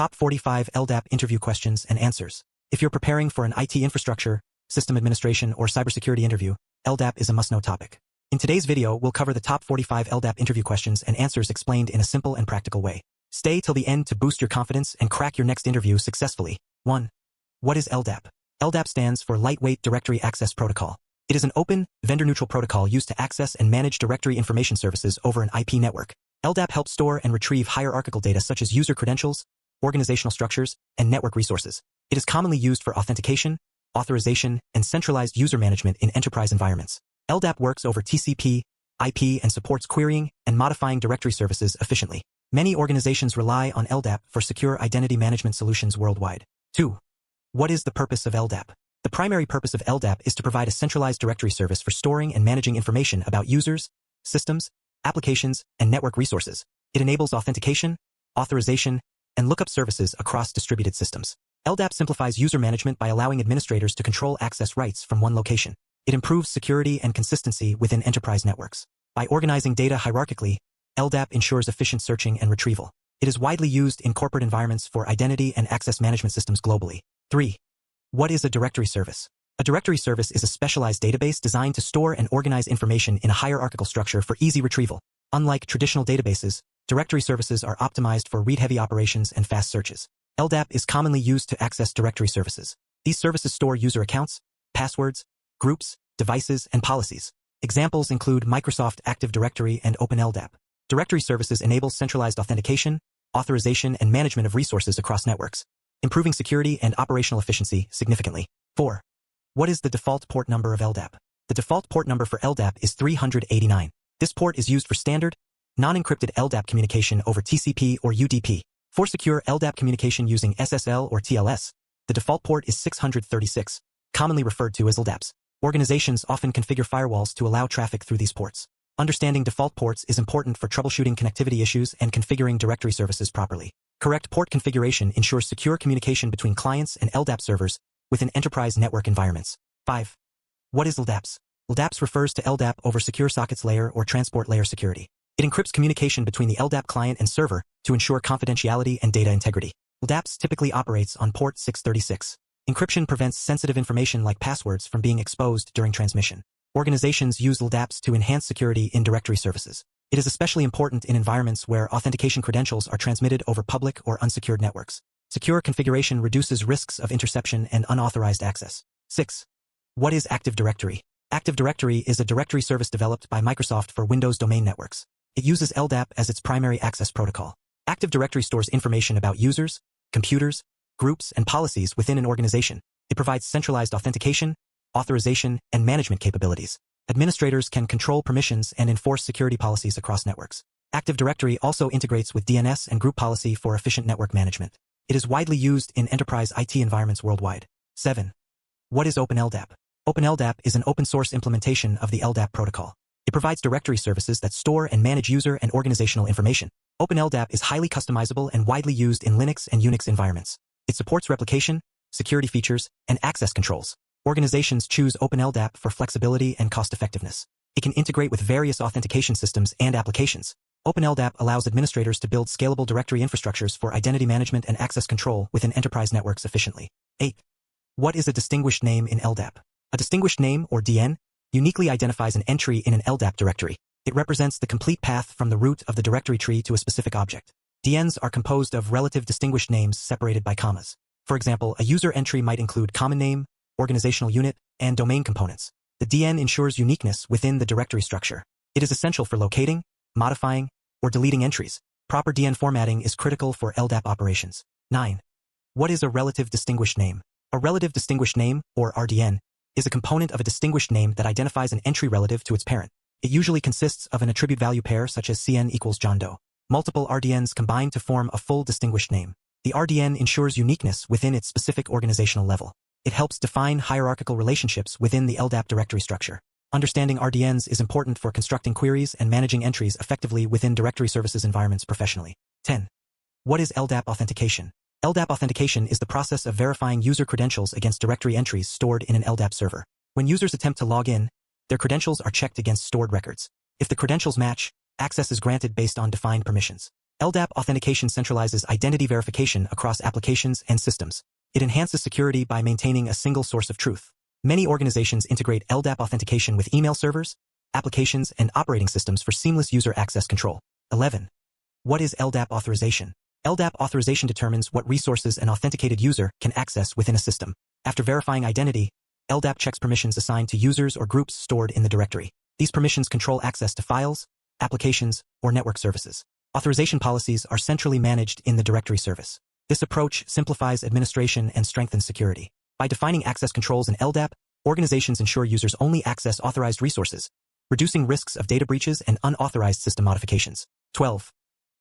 Top 45 LDAP interview questions and answers. If you're preparing for an IT infrastructure, system administration, or cybersecurity interview, LDAP is a must-know topic. In today's video, we'll cover the top 45 LDAP interview questions and answers explained in a simple and practical way. Stay till the end to boost your confidence and crack your next interview successfully. 1. What is LDAP? LDAP stands for Lightweight Directory Access Protocol. It is an open, vendor-neutral protocol used to access and manage directory information services over an IP network. LDAP helps store and retrieve hierarchical data such as user credentials, organizational structures, and network resources. It is commonly used for authentication, authorization, and centralized user management in enterprise environments. LDAP works over TCP, IP, and supports querying and modifying directory services efficiently. Many organizations rely on LDAP for secure identity management solutions worldwide. 2. What is the purpose of LDAP? The primary purpose of LDAP is to provide a centralized directory service for storing and managing information about users, systems, applications, and network resources. It enables authentication, authorization, and lookup services across distributed systems. LDAP simplifies user management by allowing administrators to control access rights from one location. It improves security and consistency within enterprise networks. By organizing data hierarchically, LDAP ensures efficient searching and retrieval. It is widely used in corporate environments for identity and access management systems globally. 3. What is a directory service? A directory service is a specialized database designed to store and organize information in a hierarchical structure for easy retrieval. Unlike traditional databases, directory services are optimized for read-heavy operations and fast searches. LDAP is commonly used to access directory services. These services store user accounts, passwords, groups, devices, and policies. Examples include Microsoft Active Directory and OpenLDAP. Directory services enable centralized authentication, authorization, and management of resources across networks, improving security and operational efficiency significantly. 4. What is the default port number of LDAP? The default port number for LDAP is 389. This port is used for standard, non-encrypted LDAP communication over TCP or UDP. For secure LDAP communication using SSL or TLS, the default port is 636, commonly referred to as LDAPs. Organizations often configure firewalls to allow traffic through these ports. Understanding default ports is important for troubleshooting connectivity issues and configuring directory services properly. Correct port configuration ensures secure communication between clients and LDAP servers within enterprise network environments. 5. What is LDAPs? LDAPs refers to LDAP over Secure Sockets Layer or Transport Layer security. It encrypts communication between the LDAP client and server to ensure confidentiality and data integrity. LDAPs typically operates on port 636. Encryption prevents sensitive information like passwords from being exposed during transmission. Organizations use LDAPs to enhance security in directory services. It is especially important in environments where authentication credentials are transmitted over public or unsecured networks. Secure configuration reduces risks of interception and unauthorized access. 6. What is Active Directory? Active Directory is a directory service developed by Microsoft for Windows domain networks. It uses LDAP as its primary access protocol. Active Directory stores information about users, computers, groups, and policies within an organization. It provides centralized authentication, authorization, and management capabilities. Administrators can control permissions and enforce security policies across networks. Active Directory also integrates with DNS and group policy for efficient network management. It is widely used in enterprise IT environments worldwide. 7. What is OpenLDAP? OpenLDAP is an open-source implementation of the LDAP protocol. It provides directory services that store and manage user and organizational information. OpenLDAP is highly customizable and widely used in Linux and Unix environments. It supports replication, security features, and access controls. Organizations choose OpenLDAP for flexibility and cost-effectiveness. It can integrate with various authentication systems and applications. OpenLDAP allows administrators to build scalable directory infrastructures for identity management and access control within enterprise networks efficiently. 8. What is a distinguished name in LDAP? A distinguished name, or DN, uniquely identifies an entry in an LDAP directory. It represents the complete path from the root of the directory tree to a specific object. DNs are composed of relative distinguished names separated by commas. For example, a user entry might include common name, organizational unit, and domain components. The DN ensures uniqueness within the directory structure. It is essential for locating, modifying, or deleting entries. Proper DN formatting is critical for LDAP operations. 9. What is a relative distinguished name? A relative distinguished name, or RDN, is a component of a distinguished name that identifies an entry relative to its parent. It usually consists of an attribute value pair such as CN equals John Doe. Multiple RDNs combine to form a full distinguished name. The RDN ensures uniqueness within its specific organizational level. It helps define hierarchical relationships within the LDAP directory structure. Understanding RDNs is important for constructing queries and managing entries effectively within directory services environments professionally. 10. What is LDAP authentication? LDAP authentication is the process of verifying user credentials against directory entries stored in an LDAP server. When users attempt to log in, their credentials are checked against stored records. If the credentials match, access is granted based on defined permissions. LDAP authentication centralizes identity verification across applications and systems. It enhances security by maintaining a single source of truth. Many organizations integrate LDAP authentication with email servers, applications, and operating systems for seamless user access control. 11. What is LDAP authorization? LDAP authorization determines what resources an authenticated user can access within a system. After verifying identity, LDAP checks permissions assigned to users or groups stored in the directory. These permissions control access to files, applications, or network services. Authorization policies are centrally managed in the directory service. This approach simplifies administration and strengthens security. By defining access controls in LDAP, organizations ensure users only access authorized resources, reducing risks of data breaches and unauthorized system modifications. 12.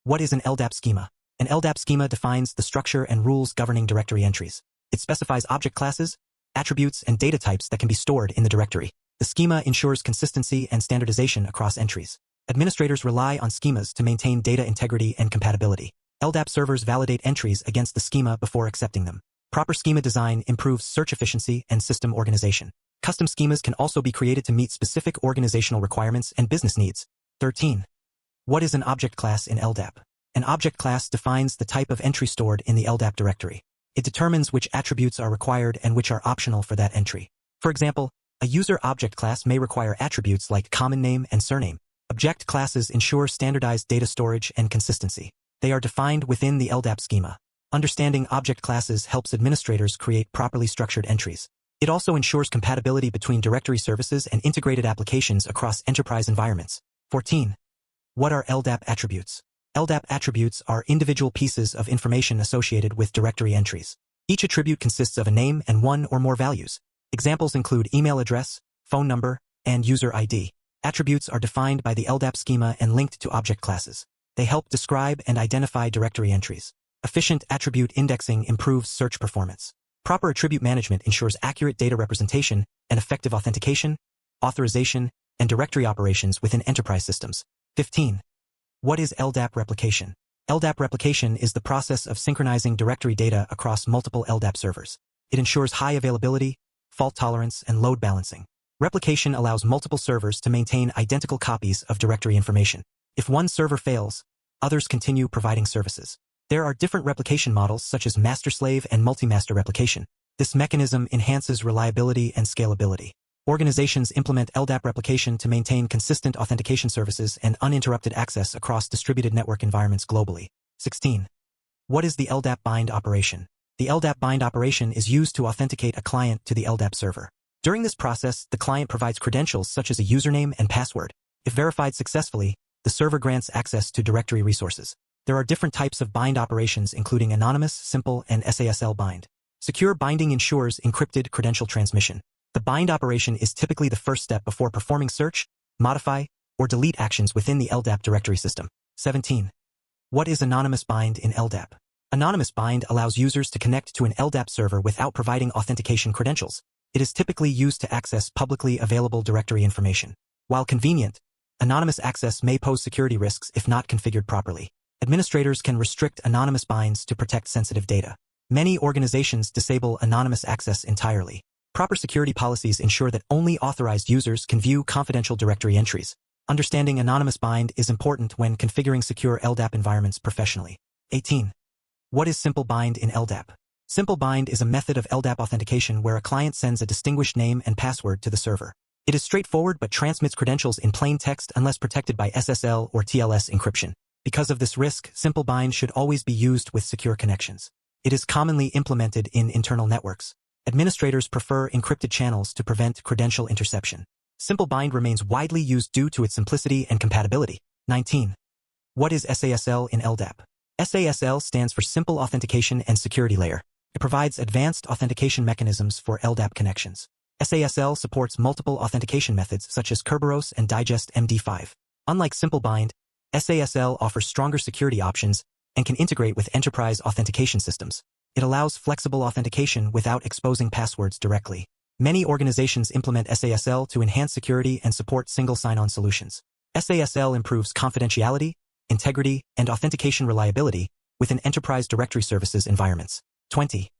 What is an LDAP schema? An LDAP schema defines the structure and rules governing directory entries. It specifies object classes, attributes, and data types that can be stored in the directory. The schema ensures consistency and standardization across entries. Administrators rely on schemas to maintain data integrity and compatibility. LDAP servers validate entries against the schema before accepting them. Proper schema design improves search efficiency and system organization. Custom schemas can also be created to meet specific organizational requirements and business needs. 13. What is an object class in LDAP? An object class defines the type of entry stored in the LDAP directory. It determines which attributes are required and which are optional for that entry. For example, a user object class may require attributes like common name and surname. Object classes ensure standardized data storage and consistency. They are defined within the LDAP schema. Understanding object classes helps administrators create properly structured entries. It also ensures compatibility between directory services and integrated applications across enterprise environments. 14. What are LDAP attributes? LDAP attributes are individual pieces of information associated with directory entries. Each attribute consists of a name and one or more values. Examples include email address, phone number, and user ID. Attributes are defined by the LDAP schema and linked to object classes. They help describe and identify directory entries. Efficient attribute indexing improves search performance. Proper attribute management ensures accurate data representation and effective authentication, authorization, and directory operations within enterprise systems. 15. What is LDAP replication? LDAP replication is the process of synchronizing directory data across multiple LDAP servers. It ensures high availability, fault tolerance, and load balancing. Replication allows multiple servers to maintain identical copies of directory information. If one server fails, others continue providing services. There are different replication models such as master-slave and multi-master replication. This mechanism enhances reliability and scalability. Organizations implement LDAP replication to maintain consistent authentication services and uninterrupted access across distributed network environments globally. 16. What is the LDAP bind operation? The LDAP bind operation is used to authenticate a client to the LDAP server. During this process, the client provides credentials such as a username and password. If verified successfully, the server grants access to directory resources. There are different types of bind operations including anonymous, simple, and SASL bind. Secure binding ensures encrypted credential transmission. The bind operation is typically the first step before performing search, modify, or delete actions within the LDAP directory system. 17. What is anonymous bind in LDAP? Anonymous bind allows users to connect to an LDAP server without providing authentication credentials. It is typically used to access publicly available directory information. While convenient, anonymous access may pose security risks if not configured properly. Administrators can restrict anonymous binds to protect sensitive data. Many organizations disable anonymous access entirely. Proper security policies ensure that only authorized users can view confidential directory entries. Understanding anonymous bind is important when configuring secure LDAP environments professionally. 18. What is simple bind in LDAP? Simple bind is a method of LDAP authentication where a client sends a distinguished name and password to the server. It is straightforward but transmits credentials in plain text unless protected by SSL or TLS encryption. Because of this risk, simple bind should always be used with secure connections. It is commonly implemented in internal networks. Administrators prefer encrypted channels to prevent credential interception. Simple bind remains widely used due to its simplicity and compatibility. 19. What is SASL in LDAP? SASL stands for Simple Authentication and Security Layer. It provides advanced authentication mechanisms for LDAP connections. SASL supports multiple authentication methods such as Kerberos and Digest MD5. Unlike Simple Bind, SASL offers stronger security options and can integrate with enterprise authentication systems. It allows flexible authentication without exposing passwords directly. Many organizations implement SASL to enhance security and support single sign-on solutions. SASL improves confidentiality, integrity, and authentication reliability within enterprise directory services environments. 20.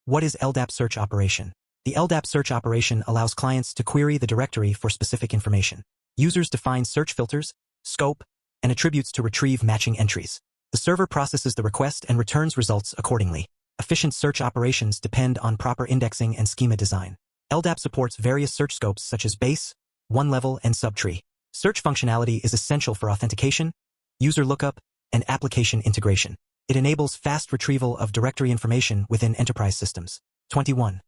What is LDAP search operation? The LDAP search operation allows clients to query the directory for specific information. Users define search filters, scope, and attributes to retrieve matching entries. The server processes the request and returns results accordingly. Efficient search operations depend on proper indexing and schema design. LDAP supports various search scopes such as base, one-level, and subtree. Search functionality is essential for authentication, user lookup, and application integration. It enables fast retrieval of directory information within enterprise systems. 21.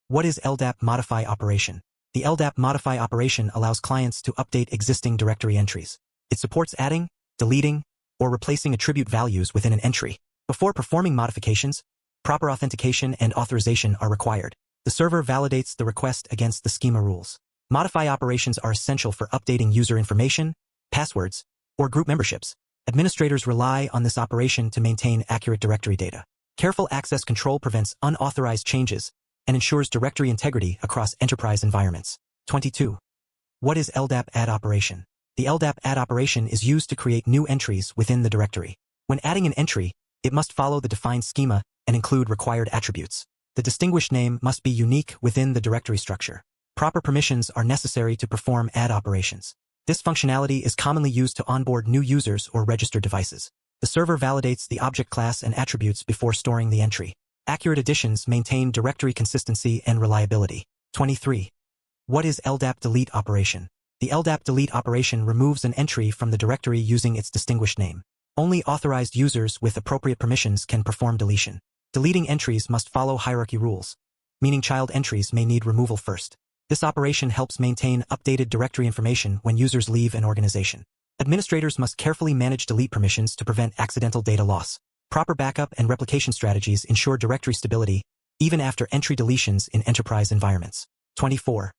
What is LDAP modify operation? The LDAP modify operation allows clients to update existing directory entries. It supports adding, deleting, or replacing attribute values within an entry. Before performing modifications, proper authentication and authorization are required. The server validates the request against the schema rules. Modify operations are essential for updating user information, passwords, or group memberships. Administrators rely on this operation to maintain accurate directory data. Careful access control prevents unauthorized changes and ensures directory integrity across enterprise environments. 22. What is LDAP add operation? The LDAP add operation is used to create new entries within the directory. When adding an entry, it must follow the defined schema and include required attributes. The distinguished name must be unique within the directory structure. Proper permissions are necessary to perform add operations. This functionality is commonly used to onboard new users or register devices. The server validates the object class and attributes before storing the entry. Accurate additions maintain directory consistency and reliability. 23. What is LDAP delete operation? The LDAP delete operation removes an entry from the directory using its distinguished name. Only authorized users with appropriate permissions can perform deletion. Deleting entries must follow hierarchy rules, meaning child entries may need removal first. This operation helps maintain updated directory information when users leave an organization. Administrators must carefully manage delete permissions to prevent accidental data loss. Proper backup and replication strategies ensure directory stability, even after entry deletions in enterprise environments. 24.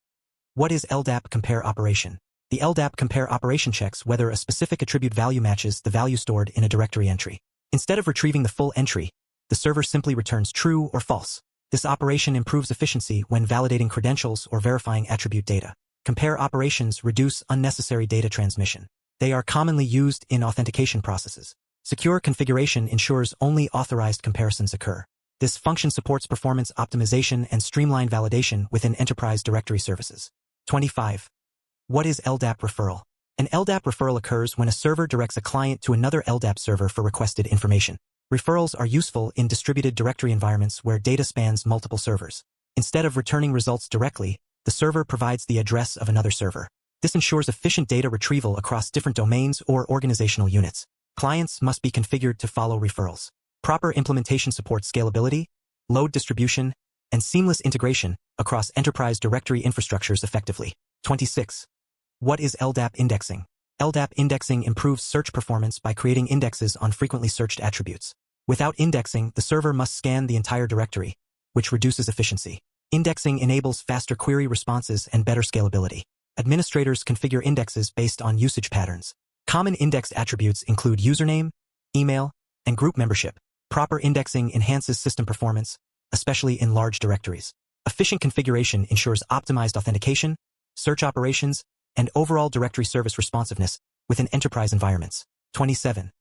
What is LDAP compare operation? The LDAP compare operation checks whether a specific attribute value matches the value stored in a directory entry. Instead of retrieving the full entry, the server simply returns true or false. This operation improves efficiency when validating credentials or verifying attribute data. Compare operations reduce unnecessary data transmission. They are commonly used in authentication processes. Secure configuration ensures only authorized comparisons occur. This function supports performance optimization and streamlined validation within enterprise directory services. 25. What is LDAP referral? An LDAP referral occurs when a server directs a client to another LDAP server for requested information. Referrals are useful in distributed directory environments where data spans multiple servers. Instead of returning results directly, the server provides the address of another server. This ensures efficient data retrieval across different domains or organizational units. Clients must be configured to follow referrals. Proper implementation supports scalability, load distribution, and seamless integration across enterprise directory infrastructures effectively. 26. What is LDAP indexing? LDAP indexing improves search performance by creating indexes on frequently searched attributes. Without indexing, the server must scan the entire directory, which reduces efficiency. Indexing enables faster query responses and better scalability. Administrators configure indexes based on usage patterns. Common indexed attributes include username, email, and group membership. Proper indexing enhances system performance, especially in large directories. Efficient configuration ensures optimized authentication, search operations, and overall directory service responsiveness within enterprise environments. 27.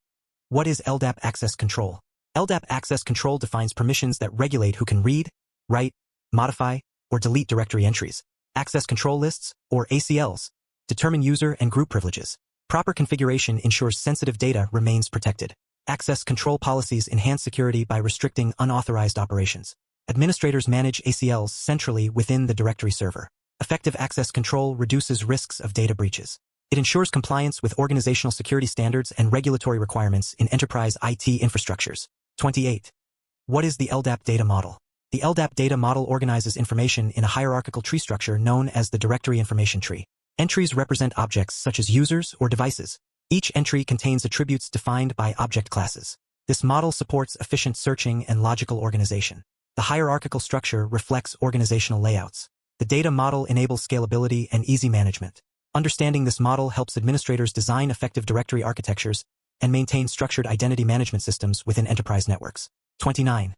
What is LDAP access control? LDAP access control defines permissions that regulate who can read, write, modify, or delete directory entries. Access control lists, or ACLs, determine user and group privileges. Proper configuration ensures sensitive data remains protected. Access control policies enhance security by restricting unauthorized operations. Administrators manage ACLs centrally within the directory server. Effective access control reduces risks of data breaches. It ensures compliance with organizational security standards and regulatory requirements in enterprise IT infrastructures. 28. What is the LDAP data model? The LDAP data model organizes information in a hierarchical tree structure known as the directory information tree. Entries represent objects such as users or devices. Each entry contains attributes defined by object classes. This model supports efficient searching and logical organization. The hierarchical structure reflects organizational layouts. The data model enables scalability and easy management. Understanding this model helps administrators design effective directory architectures and maintain structured identity management systems within enterprise networks. 29.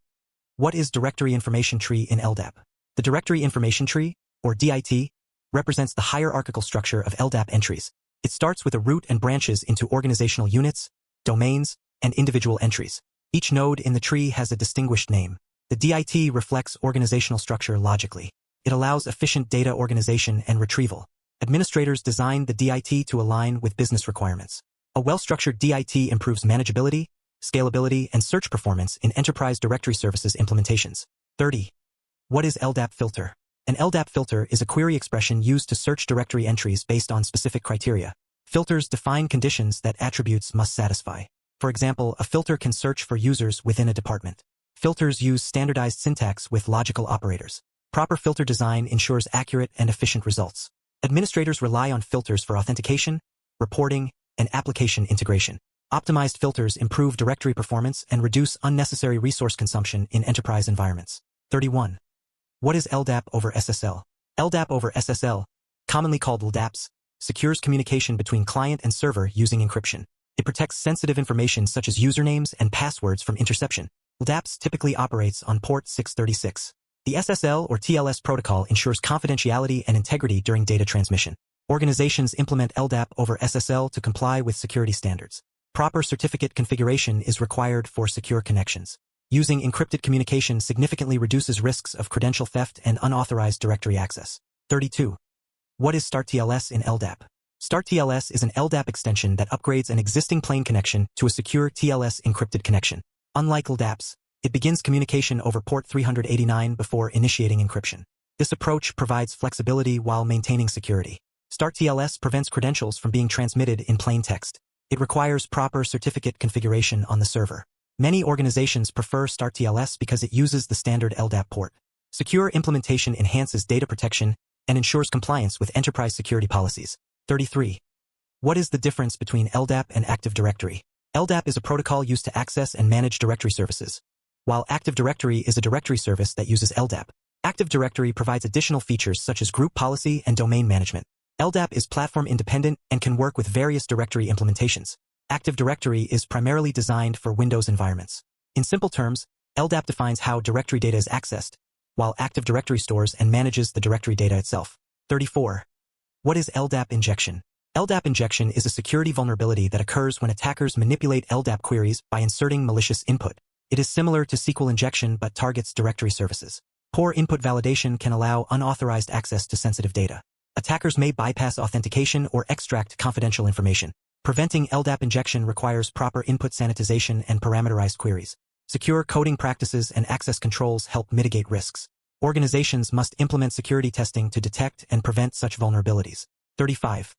What is directory information tree in LDAP? The directory information tree, or DIT, represents the hierarchical structure of LDAP entries. It starts with a root and branches into organizational units, domains, and individual entries. Each node in the tree has a distinguished name. The DIT reflects organizational structure logically. It allows efficient data organization and retrieval. Administrators design the DIT to align with business requirements. A well-structured DIT improves manageability, scalability, and search performance in enterprise directory services implementations. 30. What is LDAP filter? An LDAP filter is a query expression used to search directory entries based on specific criteria. Filters define conditions that attributes must satisfy. For example, a filter can search for users within a department. Filters use standardized syntax with logical operators. Proper filter design ensures accurate and efficient results. Administrators rely on filters for authentication, reporting, and application integration. Optimized filters improve directory performance and reduce unnecessary resource consumption in enterprise environments. 31. What is LDAP over SSL? LDAP over SSL, commonly called LDAPs, secures communication between client and server using encryption. It protects sensitive information such as usernames and passwords from interception. LDAPs typically operates on port 636. The SSL or TLS protocol ensures confidentiality and integrity during data transmission. Organizations implement LDAP over SSL to comply with security standards. Proper certificate configuration is required for secure connections. Using encrypted communication significantly reduces risks of credential theft and unauthorized directory access. 32. What is StartTLS in LDAP? StartTLS is an LDAP extension that upgrades an existing plain connection to a secure TLS encrypted connection. Unlike LDAPs, it begins communication over port 389 before initiating encryption. This approach provides flexibility while maintaining security. StartTLS prevents credentials from being transmitted in plain text. It requires proper certificate configuration on the server. Many organizations prefer StartTLS because it uses the standard LDAP port. Secure implementation enhances data protection and ensures compliance with enterprise security policies. 33. What is the difference between LDAP and Active Directory? LDAP is a protocol used to access and manage directory services, while Active Directory is a directory service that uses LDAP. Active Directory provides additional features such as group policy and domain management. LDAP is platform independent and can work with various directory implementations. Active Directory is primarily designed for Windows environments. In simple terms, LDAP defines how directory data is accessed, while Active Directory stores and manages the directory data itself. 34. What is LDAP injection? LDAP injection is a security vulnerability that occurs when attackers manipulate LDAP queries by inserting malicious input. It is similar to SQL injection but targets directory services. Poor input validation can allow unauthorized access to sensitive data. Attackers may bypass authentication or extract confidential information. Preventing LDAP injection requires proper input sanitization and parameterized queries. Secure coding practices and access controls help mitigate risks. Organizations must implement security testing to detect and prevent such vulnerabilities. 35.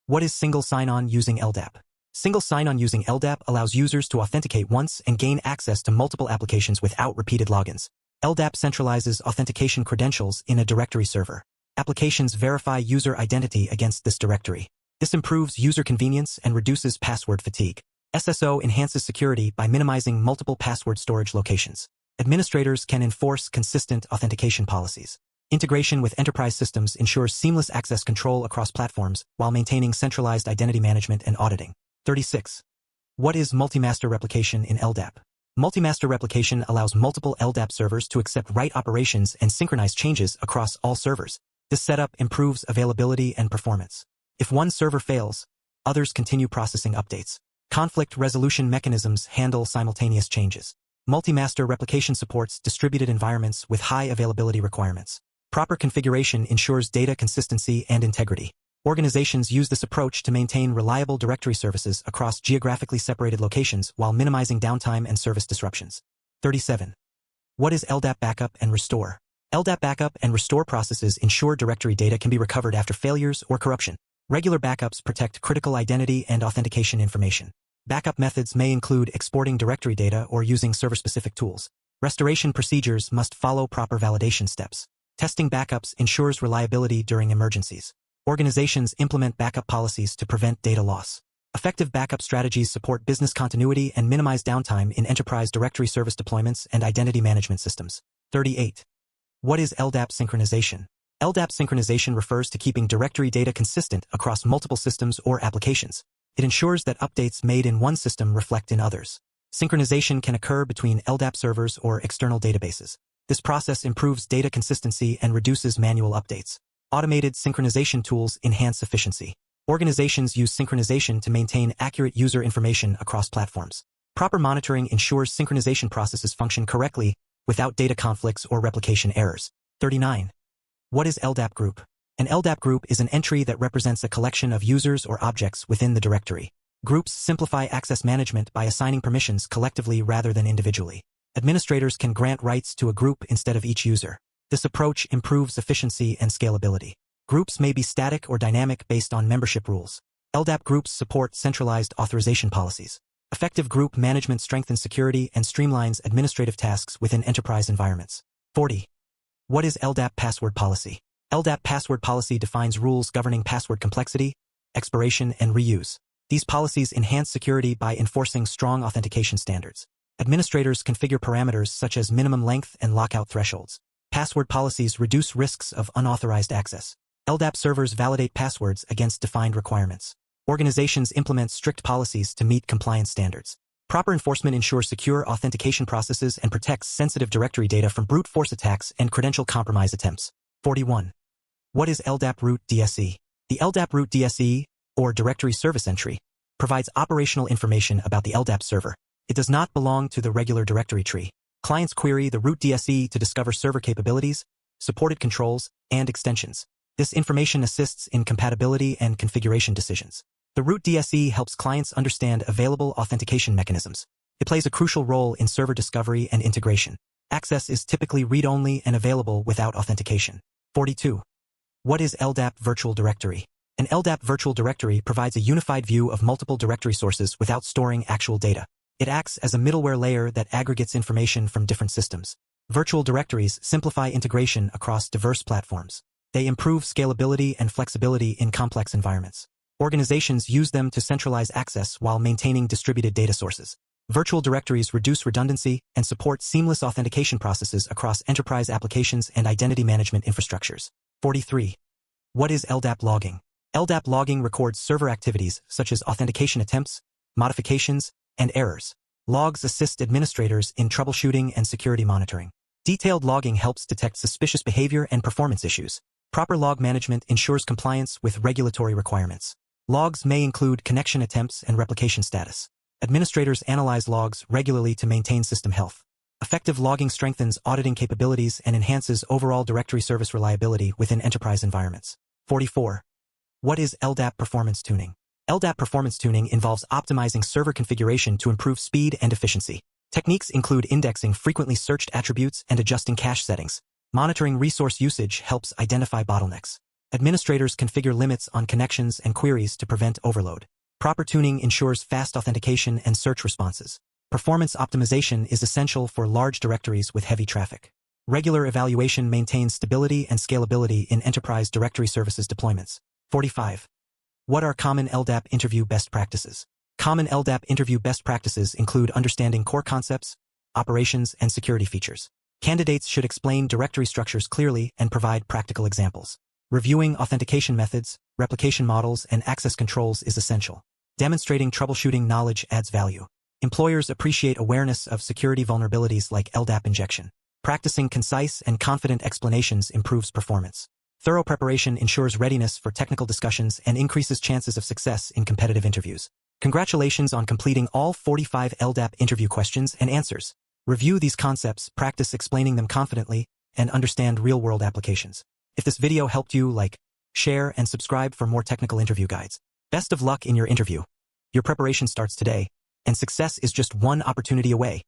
What is single sign-on using LDAP? Single sign-on using LDAP allows users to authenticate once and gain access to multiple applications without repeated logins. LDAP centralizes authentication credentials in a directory server. Applications verify user identity against this directory. This improves user convenience and reduces password fatigue. SSO enhances security by minimizing multiple password storage locations. Administrators can enforce consistent authentication policies. Integration with enterprise systems ensures seamless access control across platforms while maintaining centralized identity management and auditing. 36. What is multi-master replication in LDAP? Multi-master replication allows multiple LDAP servers to accept write operations and synchronize changes across all servers. This setup improves availability and performance. If one server fails, others continue processing updates. Conflict resolution mechanisms handle simultaneous changes. Multi-master replication supports distributed environments with high availability requirements. Proper configuration ensures data consistency and integrity. Organizations use this approach to maintain reliable directory services across geographically separated locations while minimizing downtime and service disruptions. 37. What is LDAP backup and restore? LDAP backup and restore processes ensure directory data can be recovered after failures or corruption. Regular backups protect critical identity and authentication information. Backup methods may include exporting directory data or using server-specific tools. Restoration procedures must follow proper validation steps. Testing backups ensures reliability during emergencies. Organizations implement backup policies to prevent data loss. Effective backup strategies support business continuity and minimize downtime in enterprise directory service deployments and identity management systems. 38. What is LDAP synchronization? LDAP synchronization refers to keeping directory data consistent across multiple systems or applications. It ensures that updates made in one system reflect in others. Synchronization can occur between LDAP servers or external databases. This process improves data consistency and reduces manual updates. Automated synchronization tools enhance efficiency. Organizations use synchronization to maintain accurate user information across platforms. Proper monitoring ensures synchronization processes function correctly without data conflicts or replication errors. 39. What is LDAP group? An LDAP group is an entry that represents a collection of users or objects within the directory. Groups simplify access management by assigning permissions collectively rather than individually. Administrators can grant rights to a group instead of each user. This approach improves efficiency and scalability. Groups may be static or dynamic based on membership rules. LDAP groups support centralized authorization policies. Effective group management strengthens security and streamlines administrative tasks within enterprise environments. 40. What is LDAP password policy? LDAP password policy defines rules governing password complexity, expiration, and reuse. These policies enhance security by enforcing strong authentication standards. Administrators configure parameters such as minimum length and lockout thresholds. Password policies reduce risks of unauthorized access. LDAP servers validate passwords against defined requirements. Organizations implement strict policies to meet compliance standards. Proper enforcement ensures secure authentication processes and protects sensitive directory data from brute force attacks and credential compromise attempts. 41. What is LDAP root DSE? The LDAP root DSE, or Directory Service Entry, provides operational information about the LDAP server. It does not belong to the regular directory tree. Clients query the root DSE to discover server capabilities, supported controls, and extensions. This information assists in compatibility and configuration decisions. The root DSE helps clients understand available authentication mechanisms. It plays a crucial role in server discovery and integration. Access is typically read-only and available without authentication. 42. What is LDAP Virtual Directory? An LDAP virtual directory provides a unified view of multiple directory sources without storing actual data. It acts as a middleware layer that aggregates information from different systems. Virtual directories simplify integration across diverse platforms. They improve scalability and flexibility in complex environments. Organizations use them to centralize access while maintaining distributed data sources. Virtual directories reduce redundancy and support seamless authentication processes across enterprise applications and identity management infrastructures. 43. What is LDAP logging? LDAP logging records server activities such as authentication attempts, modifications, and errors. Logs assist administrators in troubleshooting and security monitoring. Detailed logging helps detect suspicious behavior and performance issues. Proper log management ensures compliance with regulatory requirements. Logs may include connection attempts and replication status. Administrators analyze logs regularly to maintain system health. Effective logging strengthens auditing capabilities and enhances overall directory service reliability within enterprise environments. 44. What is LDAP performance tuning? LDAP performance tuning involves optimizing server configuration to improve speed and efficiency. Techniques include indexing frequently searched attributes and adjusting cache settings. Monitoring resource usage helps identify bottlenecks. Administrators configure limits on connections and queries to prevent overload. Proper tuning ensures fast authentication and search responses. Performance optimization is essential for large directories with heavy traffic. Regular evaluation maintains stability and scalability in enterprise directory services deployments. 45. What are common LDAP interview best practices? Common LDAP interview best practices include understanding core concepts, operations, and security features. Candidates should explain directory structures clearly and provide practical examples. Reviewing authentication methods, replication models, and access controls is essential. Demonstrating troubleshooting knowledge adds value. Employers appreciate awareness of security vulnerabilities like LDAP injection. Practicing concise and confident explanations improves performance. Thorough preparation ensures readiness for technical discussions and increases chances of success in competitive interviews. Congratulations on completing all 45 LDAP interview questions and answers. Review these concepts, practice explaining them confidently, and understand real-world applications. If this video helped you, like, share, and subscribe for more technical interview guides. Best of luck in your interview. Your preparation starts today, and success is just one opportunity away.